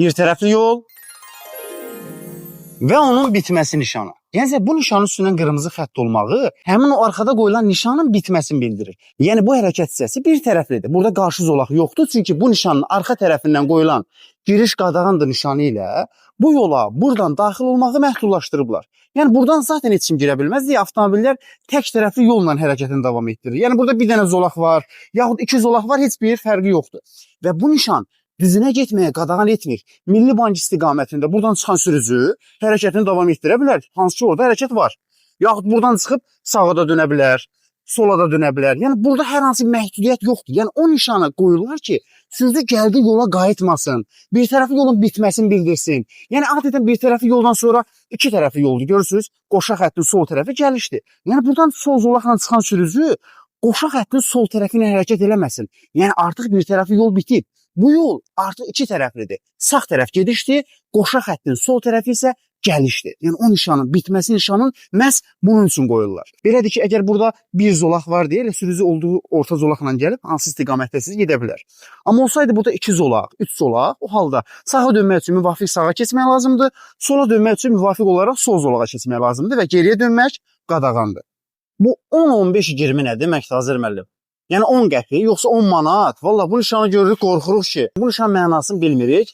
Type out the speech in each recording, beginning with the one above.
Bir tərəfli yol və onun bitməsi nişanı. Yəni bu nişanın üstündən qırmızı xətt olmağı həmin o arxada qoyulan nişanın bitməsini bildirir. Yəni bu hərəkət hissəsi bir tərəflidir. Burada qarşı zolaq yoxdur. Çünki bu nişanın arxa tərəfindən qoyulan giriş qadağandır nişanı ilə bu yola buradan daxil olmağı məhdudlaşdırıblar. Yəni buradan zaten heç kim girə bilməz deyə avtomobillər tək tərəfli yolla hərəkətini davam etdirir. Yəni burada bir dənə zolaq var, yaxud iki zolaq var, heç bir fərqi yoxdur. Və bu nişan düzünə getməyə qadağan etmir. Milli Bank istiqamətində buradan çıxan sürücü hərəkətini davam etdirə bilər. Hansı ki orada hərəkət var. Yaxud buradan çıxıb sağa da dönə bilər, sola da dönə bilər. Yəni burada hər hansı bir məhdudiyyət yoxdur. Yəni o nişana qoyurlar ki, sürücü gəldiyi yola qayıtmasın, bir tərəfli yolun bitməsini bildirsin. Yəni adətən bir tərəfli yoldan sonra iki tərəfli yoldur. Görürsünüz, qoşa xəttin sol tərəfi gəlişdir. Yəni buradan sol zolaqla çıxan sürücü qoşa xəttin sol tərəfi ilə hərəkət eləməsin. Yəni artıq bir tərəfli yol bitib. Bu yol artıq iki tərəflidir. Sağ tərəf gedişdir, qoşa xəttin sol tərəfi isə gəlişdir. Yəni o nişanın bitməsi nişanın məhz bunun üçün qoyurlar. Belədir ki, əgər burada bir zolaq var deyə elə sürücü olduğu orta zolaqla gəlib hansı istiqamətdə siz gedə bilər. Amma olsaydı burada iki zolaq, üç zolaq, o halda sağa dönmək üçün müvafiq sağa keçmək lazımdır, sola dönmək üçün müvafiq olaraq sol zolağa keçmək lazımdır və geriyə dönmək qadağandır. Bu 10-15-20 nə deməkdir Azər müəllim? Yəni 10 qəpik, yoxsa 10 manat. Valla bu nişanı görürük, qorxuruq ki, bu nişan mənasını bilmirik.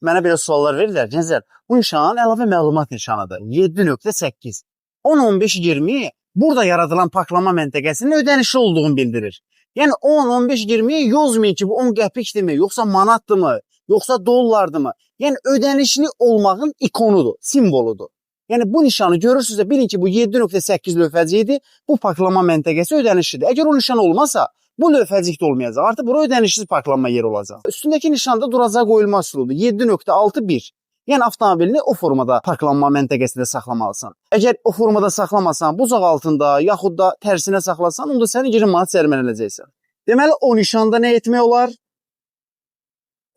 Mənə belə suallar verirlər. Gənclər, bu nişan əlavə məlumat nişanıdır. 7.8. 10-15-20 burada yaradılan paklama məntəqəsinin ödənişli olduğunu bildirir. Yəni 10-15-20 yazmayın ki, bu 10 qəpikdirmi, yoxsa manatdırmı, yoxsa dollardırmı? Yəni ödənişli olmağın ikonudur, simvoludur. Yəni bu nişanı görürsünüzsə bilin ki, bu 7.8 lövhəcikdir. Bu paklama məntəqəsi ödənişlidir. Əgər o nişan olmasa, bu lövhəcik də olmayacaq. Artıq bura ödənişsiz parklanma yeri olacaq. Üstündəki nişanda duracağı qoyulma üsuludur. 7.6.1. Yəni avtomobilini o formada parklanma məntəqəsində saxlamalısan. Əgər o formada saxlamasan, bucaq altında, yaxud da tərsinə saxlasan, onda sən 20 manat cərimələnəcəksən. Deməli, o nişanda nə etmək olar?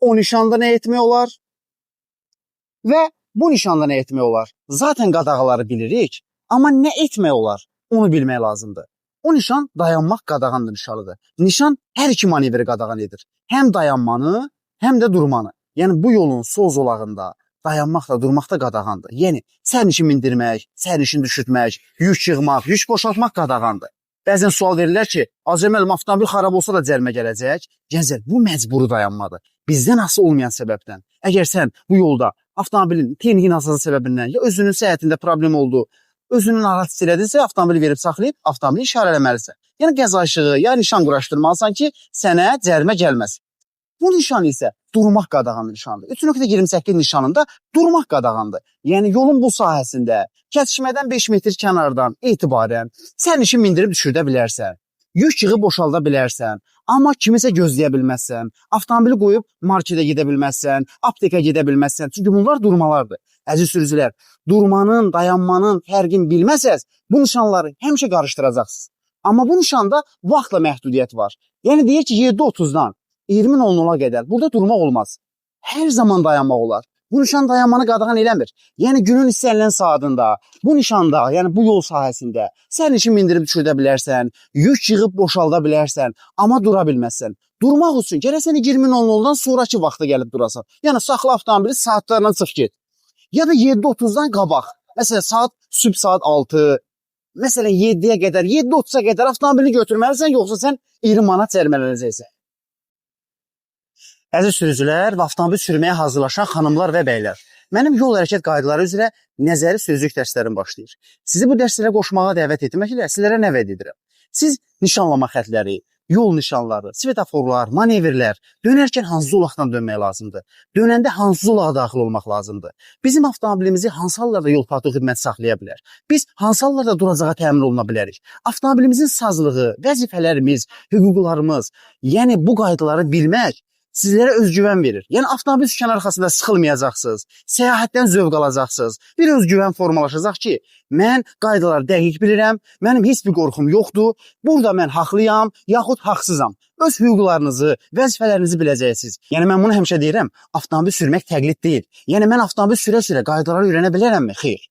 O nişanda nə etmək olar? Və bu nişanda nə etmək olar? Zaten qadağaları bilirik, amma nə etmək olar? Onu bilmək lazımdır. O nişan dayanmaq qadağandır nişanıdır. Nişan hər iki manevri qadağan edir. Həm dayanmanı, həm də durmanı. Yəni bu yolun sol zolağında dayanmaq da durmaq da qadağandır. Yəni sərnişin mindirmək, sərnişin düşürtmək, yük yığmaq, yük boşaltmaq qadağandır. Bəzən sual verirlər ki, Azər müəllim avtomobil xarab olsa da cərimə gələcək. Gənclər, bu məcburi dayanmadır. Bizdən asılı olmayan səbəbdən. Əgər sən bu yolda avtomobilin texniki nasazı səbəbindən ya özünün səhhətində problem oldu, özünün narahat elədinsə, avtomobili verib saxlayıb avtomobili işarələməlisən. Yəni qəza işığı, ya nişan quraşdırmalısan ki, sənə cərimə gəlməsin. Bu nişan isə durmaq qadağanlı nişandır. 3.28 nişanında durmaq qadağandır. Yəni yolun bu sahəsində kəsişmədən 5 metr kənardan etibarən sərnişin mindirib düşürdə bilərsən. Yük yığı boşalda bilərsən. Amma kimisə gözləyə bilməzsən. Avtomobili qoyub marketə gedə bilməzsən, aptekə gedə bilməzsən. Çünki bunlar durmalardır. Əziz sürücülər, durmanın, dayanmanın fərqini bilməsəz, bu nişanları həmişə qarışdıracaqsınız. Amma bu nişanda vaxtla məhdudiyyət var. Yəni deyək ki, 7.30-dan 20.00-a qədər burada durmaq olmaz. Hər zaman dayanmaq olar. Bu nişan dayanmanı qadağan eləmir. Yəni günün istənilən saatında, bu nişanda, yəni bu yol sahəsində sərnişin mindirib düşürdə bilərsən, yük yığıb boşalda bilərsən, amma dura bilməzsən. Durmaq üçün gərək sən 20.00-dan sonraki vaxtda gəlib durasan. Yəni saxla avtomobili saatlarla çıx get. Ya da 7.30-dan qabaq. Məsələn, sübh saat 6, məsələn 7-yə qədər, 7.30-a qədər avtomobilini götürməlisən, yoxsa sən 20 manat cərimələnəcəksən. Əziz sürücülər və avtomobil sürməyə hazırlaşan xanımlar və bəylər, mənim yol hərəkət qaydaları üzrə nəzəri sözlük dərslərim başlayır. Sizi bu dərslərə qoşmağa dəvət etməklə sizlərə nə vəd edirəm? Siz nişanlama xətləri, yol nişanları, svetoforlar, manevrlər, dönərkən hansı zolaqdan dönmək lazımdır? Dönəndə hansı zolağa daxil olmaq lazımdır? Bizim avtomobilimizi hansı hallarda yol patrul xidməti saxlaya bilər? Biz hansı hallarda duracağa təmin oluna bilərik? Avtomobilimizin sazlığı, vəzifələrimiz, hüquqlarımız, yəni bu qaydaları bilmək sizlərə özgüvən verir. Yəni avtomobil sükanı arxasında sıxılmayacaqsınız, səyahətdən zövq alacaqsınız. Bir özgüvən formalaşacaq ki, mən qaydaları dəqiq bilirəm, mənim heç bir qorxum yoxdur, burada mən haqlıyam, yaxud haqsızam. Öz hüquqlarınızı, vəzifələrinizi biləcəksiniz. Yəni mən bunu həmişə deyirəm, avtomobil sürmək təqlid deyil. Yəni mən avtomobil sürə-sürə qaydaları öyrənə bilərəmmi? Xeyr.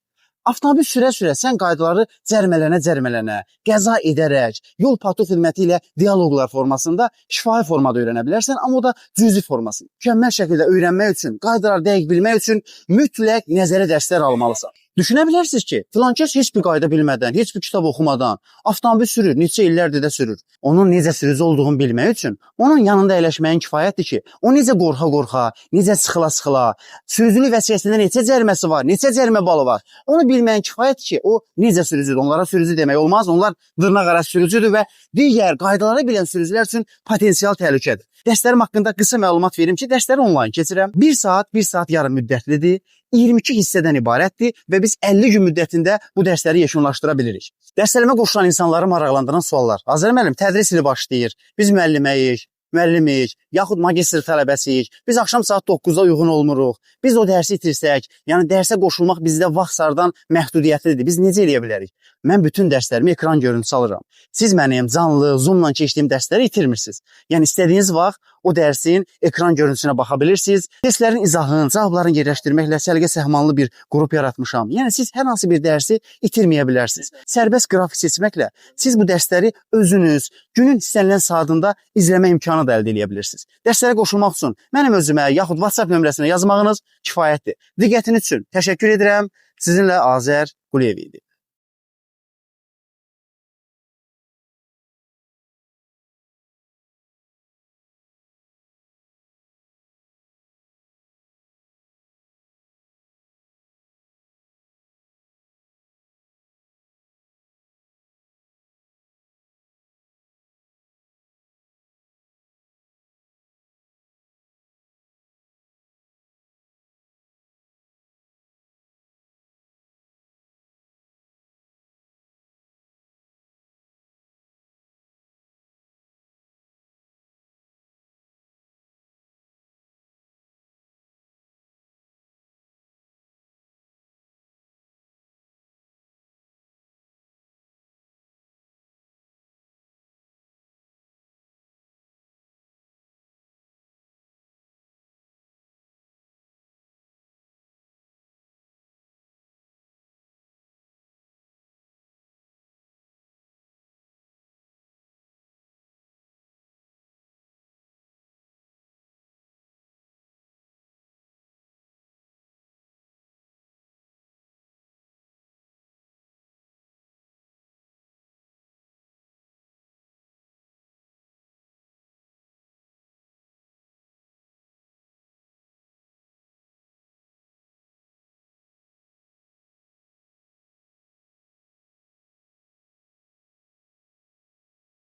Avtomobil sürə-sürə sən qaydaları cərmələnə, qəza edərək, yol patrul xidməti ilə dialoqlar formasında şifahi formada öyrənə bilərsən, amma o da cüzi formasında. Mükəmməl şəkildə öyrənmək üçün, qaydaları dəqiq bilmək üçün mütləq nəzəri dərslər almalısan. Düşünə bilərsiniz ki, filankəs heç bir qayda bilmədən, heç bir kitab oxumadan avtomobil sürür, neçə illərdir də sürür. Onun necə sürücü olduğunu bilmək üçün onun yanında əyləşməyin kifayətdir ki, o necə qorxa-qorxa, necə sıxıla-sıxıla, sürücülük vəsiyyəsində neçə cəriməsi var, neçə cərimə balı var. Onu bilməyin kifayətdir ki, o necə sürücüdür. Onlara sürücü demək olmaz. Onlar dırnaqarası sürücüdür və digər qaydaları bilən sürücülər üçün potensial təhlükədir. Dərslərim haqqında qısa məlumat verim ki, dərsləri onlayn keçirəm. 1 saat yarım müddətlidir. 22 hissədən ibarətdir və biz 50 gün müddətində bu dərsləri yekunlaşdıra bilirik. Dərslərimə qoşulan insanları maraqlandıran suallar. Azər müəllim, tədris ili başlayır. Biz müəlliməyik, yaxud magistr tələbəsiyik. Biz axşam saat 9-da uyğun olmuruq. Biz o dərsi itirsək, yəni dərsə qoşulmaq bizdə vaxt sardan məhdudiyyətlidir. Biz necə eləyə bilərik? Mən bütün dərslərimi ekran görüntüsü alıram. Siz mənim canlı, zoomla keçdiyim dərsləri itirmirsiniz. Yəni istədiyiniz vaxt o dərsin ekran görüntüsünə baxa bilirsiniz. Testlərin izahını, cavablarını yerləşdirməklə səliqə-səhmanlı bir qrup yaratmışam. Yəni siz hər hansı bir dərsi itirməyə bilərsiniz. Sərbəst qrafik seçməklə siz bu dərsləri özünüz günün istənilən saatında izləmə imkanı da əldə edə bilirsiniz. Dərslərə qoşulmaq üçün mənim özümə yaxud WhatsApp nömrəsinə yazmağınız kifayətdir. Diqqətiniz üçün təşəkkür edirəm. Sizinlə Azər Quliyev idi.